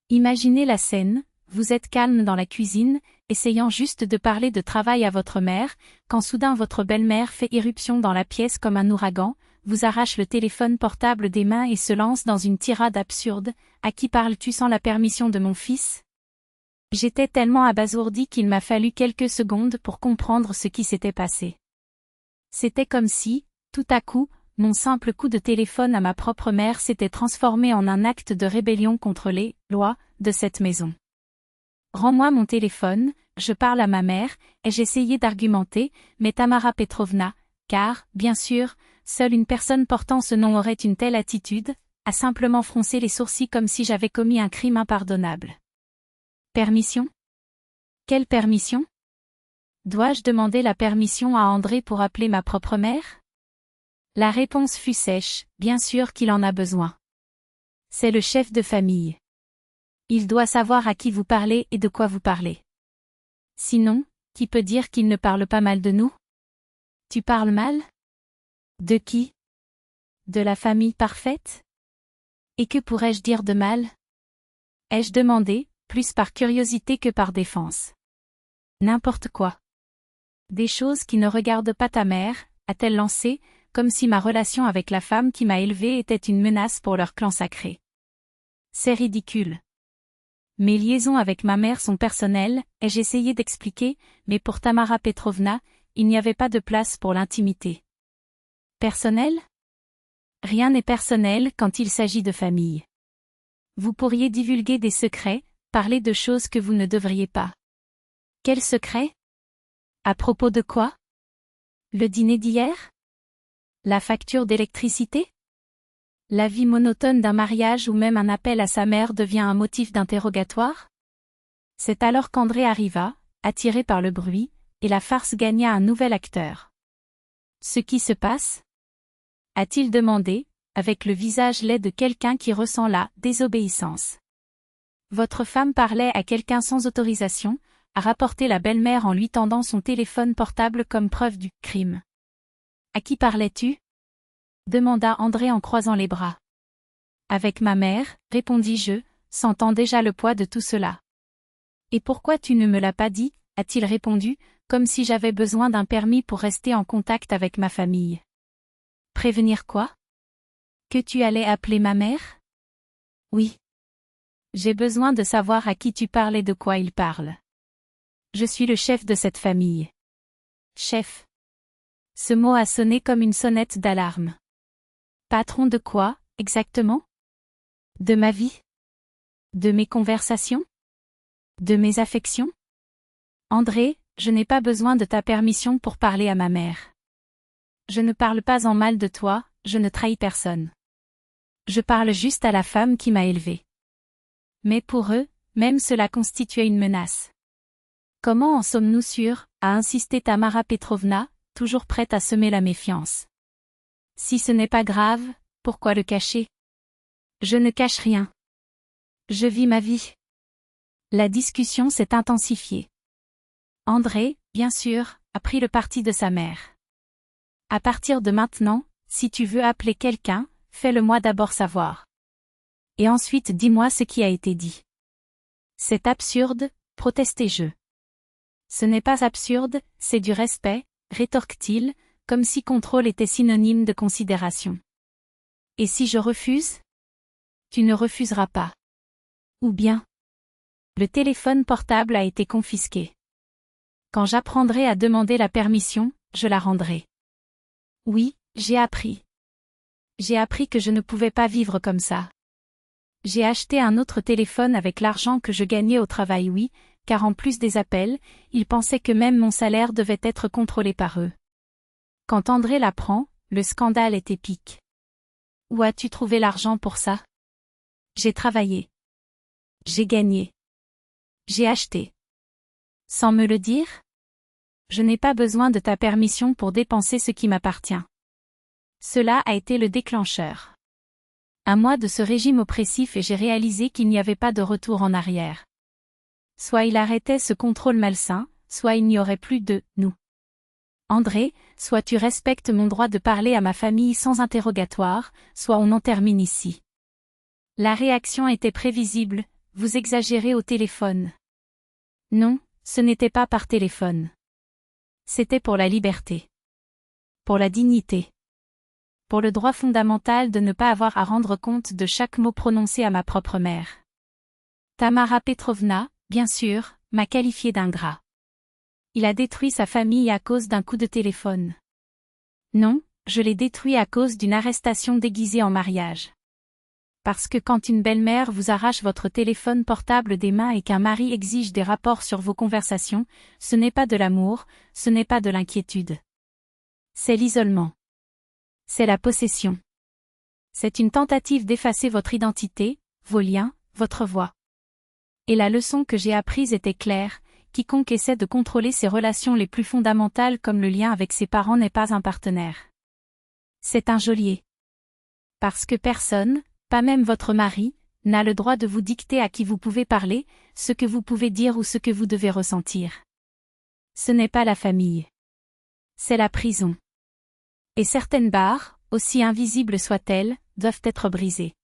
Imaginez la scène, vous êtes calme dans la cuisine, essayant juste de parler de travail à votre mère, quand soudain votre belle-mère fait irruption dans la pièce comme un ouragan, vous arrache le téléphone portable des mains et se lance dans une tirade absurde. À qui parles-tu sans la permission de mon fils? J'étais tellement abasourdi qu'il m'a fallu quelques secondes pour comprendre ce qui s'était passé. C'était comme si, tout à coup, mon simple coup de téléphone à ma propre mère s'était transformé en un acte de rébellion contre les lois de cette maison. Rends-moi mon téléphone, je parle à ma mère, ai-je essayé d'argumenter, mais Tamara Petrovna, car, bien sûr, seule une personne portant ce nom aurait une telle attitude, a simplement froncé les sourcils comme si j'avais commis un crime impardonnable. Permission? Quelle permission? Dois-je demander la permission à André pour appeler ma propre mère? La réponse fut sèche, bien sûr qu'il en a besoin. C'est le chef de famille. Il doit savoir à qui vous parlez et de quoi vous parlez. Sinon, qui peut dire qu'il ne parle pas mal de nous? Tu parles mal? De qui? De la famille parfaite? Et que pourrais-je dire de mal? Ai-je demandé, plus par curiosité que par défense. N'importe quoi. Des choses qui ne regardent pas ta mère, a-t-elle lancé, comme si ma relation avec la femme qui m'a élevée était une menace pour leur clan sacré. C'est ridicule. Mes liaisons avec ma mère sont personnelles, ai-je essayé d'expliquer, mais pour Tamara Petrovna, il n'y avait pas de place pour l'intimité. Personnel? Rien n'est personnel quand il s'agit de famille. Vous pourriez divulguer des secrets, parler de choses que vous ne devriez pas. Quel secret? À propos de quoi? Le dîner d'hier? La facture d'électricité? La vie monotone d'un mariage ou même un appel à sa mère devient un motif d'interrogatoire? C'est alors qu'André arriva, attiré par le bruit, et la farce gagna un nouvel acteur. Ce qui se passe? A-t-il demandé, avec le visage laid de quelqu'un qui ressent la désobéissance. Votre femme parlait à quelqu'un sans autorisation, a rapporté la belle-mère en lui tendant son téléphone portable comme preuve du crime. À qui parlais-tu? Demanda André en croisant les bras. Avec ma mère, répondis-je, sentant déjà le poids de tout cela. Et pourquoi tu ne me l'as pas dit, a-t-il répondu, comme si j'avais besoin d'un permis pour rester en contact avec ma famille. Prévenir quoi? Que tu allais appeler ma mère? Oui. J'ai besoin de savoir à qui tu parles et de quoi il parle. Je suis le chef de cette famille. Chef. Ce mot a sonné comme une sonnette d'alarme. Patron de quoi, exactement? De ma vie? De mes conversations? De mes affections? André, je n'ai pas besoin de ta permission pour parler à ma mère. Je ne parle pas en mal de toi, je ne trahis personne. Je parle juste à la femme qui m'a élevé. Mais pour eux, même cela constituait une menace. Comment en sommes-nous sûrs, a insisté Tamara Petrovna, toujours prête à semer la méfiance. Si ce n'est pas grave, pourquoi le cacher? Je ne cache rien. Je vis ma vie. La discussion s'est intensifiée. André, bien sûr, a pris le parti de sa mère. À partir de maintenant, si tu veux appeler quelqu'un, fais-le-moi d'abord savoir. Et ensuite dis-moi ce qui a été dit. C'est absurde, protestai-je. Ce n'est pas absurde, c'est du respect, rétorque-t-il, comme si contrôle était synonyme de considération. Et si je refuse? Tu ne refuseras pas. Ou bien? Le téléphone portable a été confisqué. Quand j'apprendrai à demander la permission, je la rendrai. Oui, j'ai appris. J'ai appris que je ne pouvais pas vivre comme ça. J'ai acheté un autre téléphone avec l'argent que je gagnais au travail, oui, car en plus des appels, ils pensaient que même mon salaire devait être contrôlé par eux. Quand André l'apprend, le scandale est épique. Où as-tu trouvé l'argent pour ça? J'ai travaillé. J'ai gagné. J'ai acheté. Sans me le dire? Je n'ai pas besoin de ta permission pour dépenser ce qui m'appartient. Cela a été le déclencheur. Un mois de ce régime oppressif et j'ai réalisé qu'il n'y avait pas de retour en arrière. Soit il arrêtait ce contrôle malsain, soit il n'y aurait plus de « nous ». André, soit tu respectes mon droit de parler à ma famille sans interrogatoire, soit on en termine ici. La réaction était prévisible, vous exagérez au téléphone. Non, ce n'était pas par téléphone. C'était pour la liberté. Pour la dignité. Pour le droit fondamental de ne pas avoir à rendre compte de chaque mot prononcé à ma propre mère. Tamara Petrovna, bien sûr, m'a qualifié d'ingrat. Il a détruit sa famille à cause d'un coup de téléphone. Non, je l'ai détruit à cause d'une arrestation déguisée en mariage. Parce que quand une belle-mère vous arrache votre téléphone portable des mains et qu'un mari exige des rapports sur vos conversations, ce n'est pas de l'amour, ce n'est pas de l'inquiétude. C'est l'isolement. C'est la possession. C'est une tentative d'effacer votre identité, vos liens, votre voix. Et la leçon que j'ai apprise était claire, quiconque essaie de contrôler ses relations les plus fondamentales comme le lien avec ses parents n'est pas un partenaire. C'est un geôlier. Parce que personne, pas même votre mari, n'a le droit de vous dicter à qui vous pouvez parler, ce que vous pouvez dire ou ce que vous devez ressentir. Ce n'est pas la famille. C'est la prison. Et certaines barres, aussi invisibles soient-elles, doivent être brisées.